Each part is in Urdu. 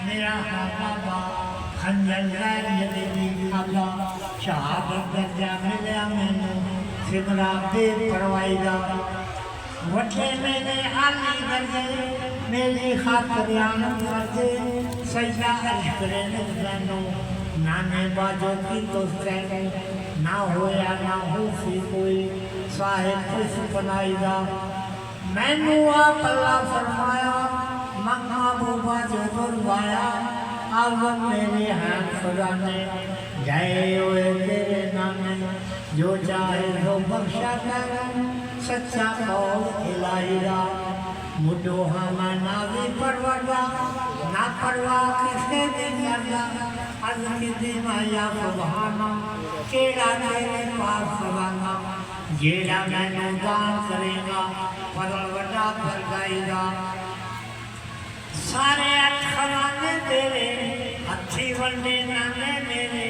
میرا بابا خنجر لین جدیدی خدا شہادت درجہ ملیا مینو سمرا بے پروائی دا وٹھے میرے عالی درجے میری خاطر آنند ورجے سجدہ عشق رہنے زینو نانے باجو کی دوستیں نہ ہویا نہ ہو سی کوئی صاحب خوش بنائی دا مینو آپ اللہ فرمایا منگا بوبا جو بروایا آزم میرے ہاتھ خزانے جائے ہوئے تیرے نامے جو چاہے وہ بخشا کر سچا قول الہی را مڈو ہما نازی پروردہ نا پرواہ کسے بھی کردا از کی دیما یا سبحانا کیڑا تیرے پاس سوانا جیڑا میں نوزان کرے گا فضل وڈا کر گائی گا سارے خزانے تیرے اچھی ونڈے نامے میرے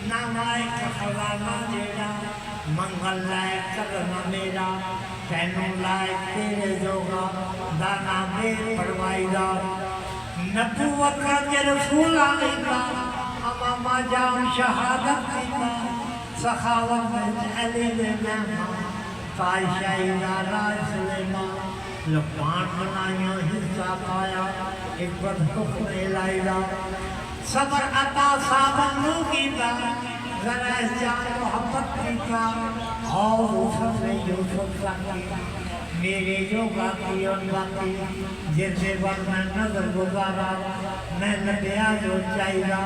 نامائے خزانہ جیڑا منگل لائے کرنا میرا تینوں لائے تیرے جوگا دانا بے پروائی دا نبوت کے رسول آئیگا اماما جام شہادت دیتا سخاوت میں علی نعمہ فائشہ راج سلیمان لقمان بنائیوں حصہ پایا ایک بد حکم الہیہ صبر عطا صابنو کی دا ذرا جان محبت کی کا اور یوسف نے یوسف لکی میرے جو باقی اور باقی جیسے وقت میں نظر گزارا میں نبیا جو چاہیے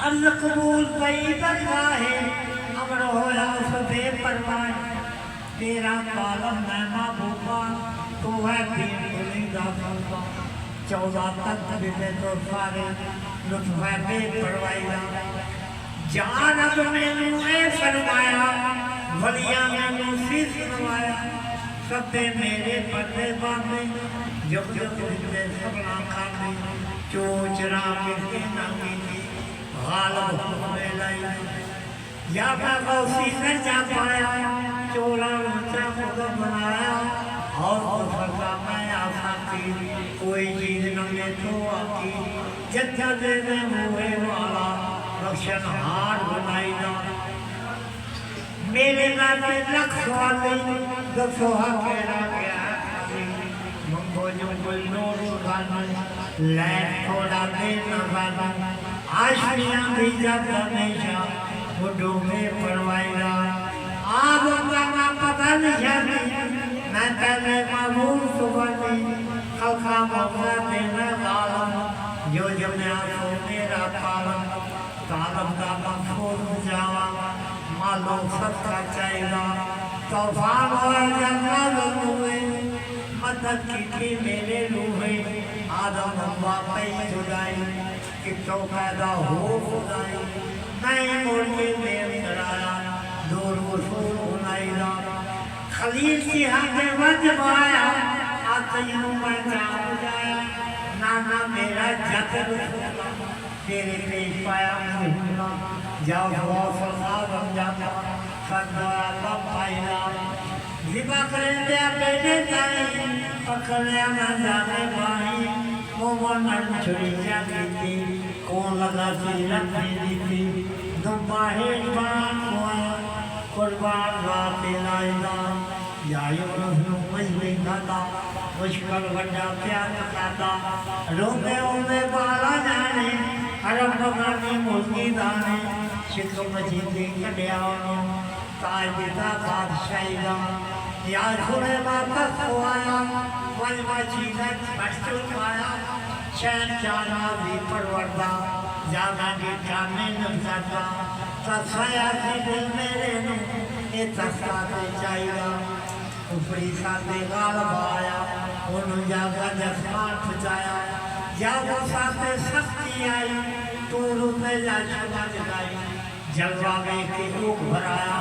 اللہ قبول طیبت ہے امر ہویا اس بے پرواہ تیرا کالم میں محبوبا تو ہے دین بلیدہ سلطا 14 تک بلے تو سارے لطف ہے بے پروائیہ جانب میں نے فرمایا ولیاں میں نوسیس فرمایا سب دے میرے پردے باندھے جب جب دے سبنا کھانے چوچرا کسی نہ کسی غالب ہوئے لائی یا میں غوثی سے جا پایا چولا اونچا خود بنایا اور فرقہ میں آساتی کوئی چیز نہ میں تو آتی جتھا دے دے ہوئے والا رکشن ہار بنائی دا میرے ناتے لکھ سوالی دسو حقیرہ گیا منگو جو کوئی نور سکھانا لین تھوڑا دے نظانا آشمیاں بھی جب ہمیشہ مڈو میں پروائی دا آب اندانا پتہ نشانی میں تیرے معمول سبھانی خلقہ موقع دینا غالم جو جمعہ کو میرا پالم طالب دا مفہوم جاوا مالو صدقہ چاہیے توفان ہوئے جنگل ہوئے مدد کی تھی میرے روحے آدم ہوا پہی جدائی کہ تو پیدا ہو خدائی میں موڑی دیر کرایا دو رسول بنائی را خلیل کی حق وجب آیا آتیوں میں جاؤ جایا نانا میرا جت رسولہ تیرے پیش پایا مہونا جاؤ غوث آدم جاتا خدایا باب پائینا زبا کریں دیا بیٹے جائی پکڑیا نہ جانے بائی مومن چھڑی جاتی تھی کون لگا سی رکھنی دی تھی دباہے بان ہوا قربان راتے لائنا یا یونس مجھے کھاتا مشکل وڈا پیار کھاتا روپے ہوئے بالا جانے حرم بگانی ملکی دانے شکر مجھے کھڑیا ہونے تاج بیتا بادشاہی دا یا کھڑے باتا سوایا وجبہ چیزت بچتو پایا شہن چانا بھی پروردہ جانا کی جانے نمساتا تصایا کی دل میرے نو اے تصاتے چاہیے اوپری ساتے غالب آیا انہوں جاگا جسمان پچایا جاگا ساتے سختی آئی تو روپے جا چھوٹا جگائی جلوہ میں کی روک بھرایا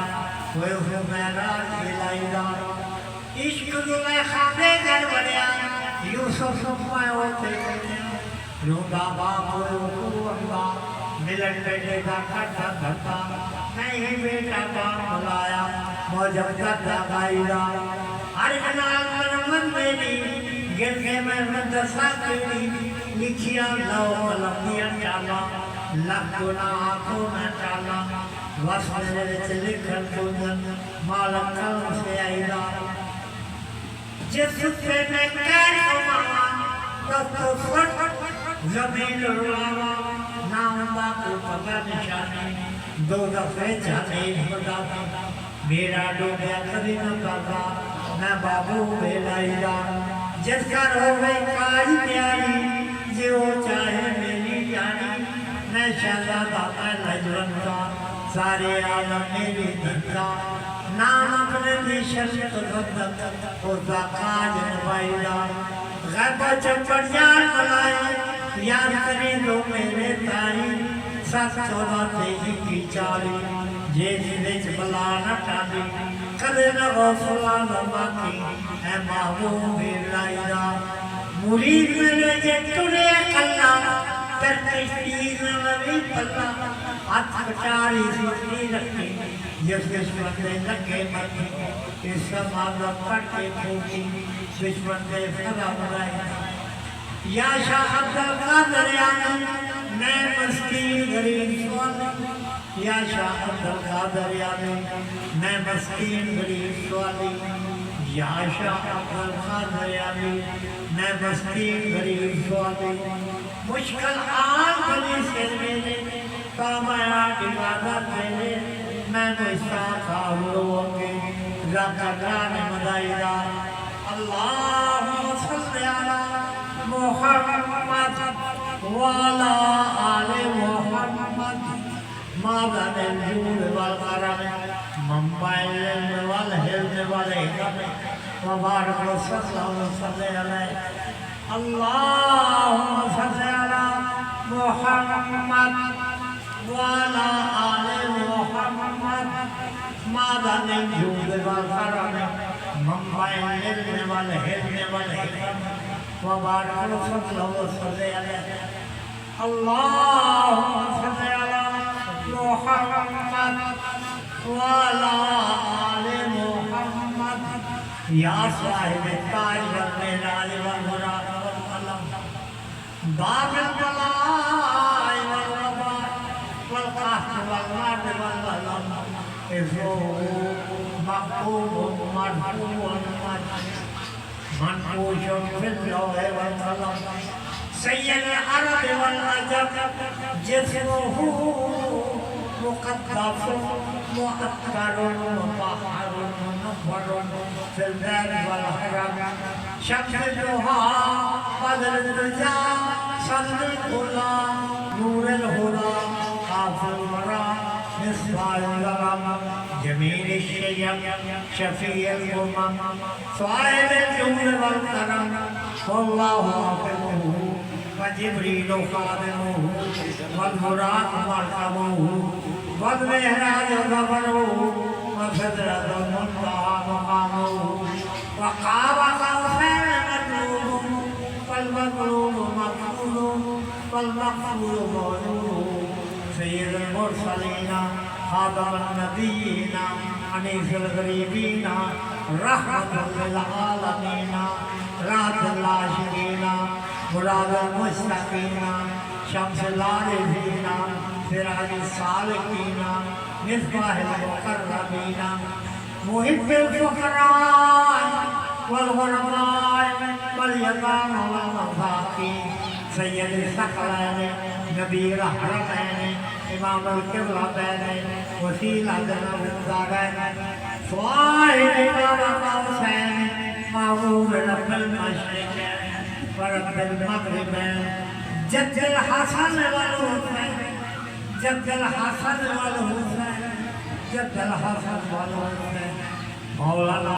ہوئے ہوئے میراج کھلائی دار عشق دلے خانے گر بڑیا یوسف سفائے ہوتے کرنے روگا باپ ہوئے ہوئے اللہ ملن بیٹے کا کھٹا دھتا نہیں بیٹا باپ بلایا موجب کرتا گائی دار ہر کنال منمن میری گرنے میں مدرسہ تیری لکھیا لو قلمیا چالا لکھ گناہ آنکھوں میں چالا وصل وچ لکھن تجن مالک قلم سے آئیدا جس سے میں کہہ کماں تو سٹ زمین رواوا نام باقو پگا نشانی دو دفعے جانے خدا میرا ڈوبیا کبھی نہ پاگا میں بابو بیلائیدہ جس کا روے کاج پیاری جو چاہے میری جانی میں شہزادہ میں لجونتا سارے عالم میری دھنتا نام اپنے بھی شرط غدت ہوتا کاج نبائیدہ غیبہ چپڑ جان ملائی یاد کرے دو میرے تائی ساتھ چودہ تیجی کی چالی جیس ویچ بلا نہ ٹالی کدے نہ غوصلہ نہ باقی اے محبوب لائدہ مرید میرے جے تُرے کلا تر کشتیر نوی پلا ہاتھ کٹاری سوٹی رکھی جس دشمن دے لگے مکی اس سماغہ پٹے کھوکی دشمن دے فضا مرائی یا شاہ عبدالقادر یعنی میں مسکین غریب سوالی یا شاہ عبدالقادر یعنی میں مسکین غریب سوالی یا شاہ عبدالقادر یعنی میں مسکین غریب سوالی مشکل آن بلی سے میرے کامایا عبادت میرے میں مشتاق آوروں کے رکھا گران مدائدہ اللہم صلی علی محمد وعلى آل محمد ماذا الجود والكرم منبع العلم والحلم والحكم وبارك صلى الله عليه اللهم صل على محمد وعلى آل محمد ماذا الجود والكرم منبع العلم والحلم والحكم وبارك صلى الله عليه اللهم صل على محمد وعلى آل محمد يا صاحب التاج والمنال والمراد والقلم باب البلاء والوباء والقهر والمرض والظلم إذنه مقبول مرفوع منقوش في اللوح والقلم سيد العرب والعجب جسمه مقدس مؤثر مطهر منور في الباب والحرم شمس الضحى بدر الرجا صدر الهدى نور الهدى قاف الورى مصباح الظلام جميل الشيم شفيع الأمم صاحب الجود والكرم والله حافظه وجبريل خادمه والبراق مركبه والمهراج ظفره وسدرة المنتهى مقامه وقاب قوسين مطلوب والمطلوب مقبول والمقبول مولود سيد المرسلين خاتم النبيين أنيس الغريبين رحمة للعالمين رات العاشقين مراد المستقين شمس العارفين سراج السالكين مصباح المقربين محب الفقراء والغرباء واليتامى والمساكين سيد الثقلين نبي الحرمين إمام القبلتين وسيلة الدارين صاحب القوسين معبود رب المشرق ورب المغرب جد الحسن والحسين جد الحسن والحسين جد الحسن والحسين مولانا